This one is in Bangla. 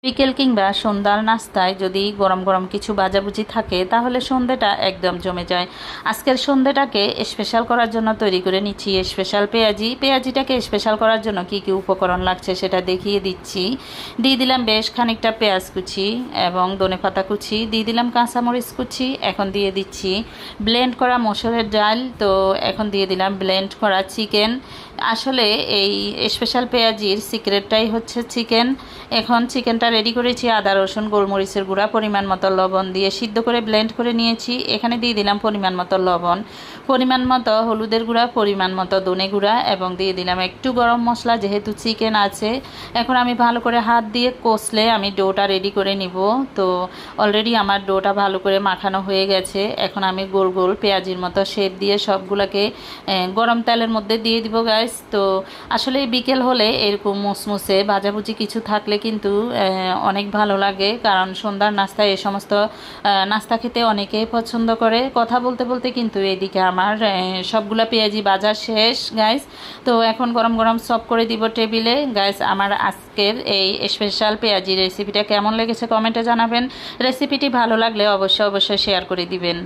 বিকেল কিংবা সন্ধ্যার নাস্তায় যদি গরম গরম কিছু ভাজাভুজি থাকে তাহলে সন্ধ্যাটা একদম জমে যায়। আজকের সন্ধ্যাটাকে স্পেশাল করার জন্য তৈরি করে নিচ্ছি স্পেশাল পেঁয়াজিটাকে স্পেশাল করার জন্য কি কি উপকরণ লাগছে সেটা দেখিয়ে দিচ্ছি। দিয়ে দিলাম বেশ খানিকটা পেঁয়াজ কুচি এবং ধনেপাতা কুচি, দিয়ে দিলাম কাঁচামরিচ কুচি, এখন দিয়ে দিচ্ছি ব্লেন্ড করা মসুরের ডাল, তো এখন দিয়ে দিলাম ব্লেন্ড করা চিকেন। আসলে এই স্পেশাল পেঁয়াজির সিক্রেটটাই হচ্ছে চিকেন। এখন চিকেনটা রেডি করেছি আদা রসুন গোলমরিচের গুঁড়া পরিমাণ মতো লবণ দিয়ে সিদ্ধ করে ব্লেন্ড করে নিয়েছি। এখানে দিয়ে দিলাম পরিমাণ মতো লবণ, পরিমাণ মতো হলুদের গুঁড়া, পরিমাণ মতো ধনে গুঁড়া এবং দিয়ে দিলাম একটু গরম মশলা, যেহেতু চিকেন আছে। এখন আমি ভালো করে হাত দিয়ে কষলে আমি ডোটা রেডি করে নিব। তো অলরেডি আমার ডোটা ভালো করে মাখানো হয়ে গেছে। এখন আমি গোল গোল পেঁয়াজির মতো শেপ দিয়ে সবগুলোকে গরম তেলের মধ্যে দিয়ে দিব গাইস। তো আসলে বিকেল হলে এরকম মুসমুসে ভাজাভুজি কিছু থাকলে কিন্তু অনেক ভালো লাগে, কারণ সন্ধ্যার নাস্তায় এই সমস্ত নাস্তা খেতে অনেকেই পছন্দ করে। কথা বলতে বলতে কিন্তু এদিকে আমার সবগুলা পেঁয়াজি বাজার শেষ গাইস। তো এখন গরম গরম সার্ভ করে দিব টেবিলে। গাইস, আমার আজকের এই স্পেশাল পেঁয়াজি রেসিপিটা কেমন লেগেছে কমেন্টে জানাবেন। রেসিপিটি ভালো লাগলে অবশ্যই শেয়ার করে দিবেন।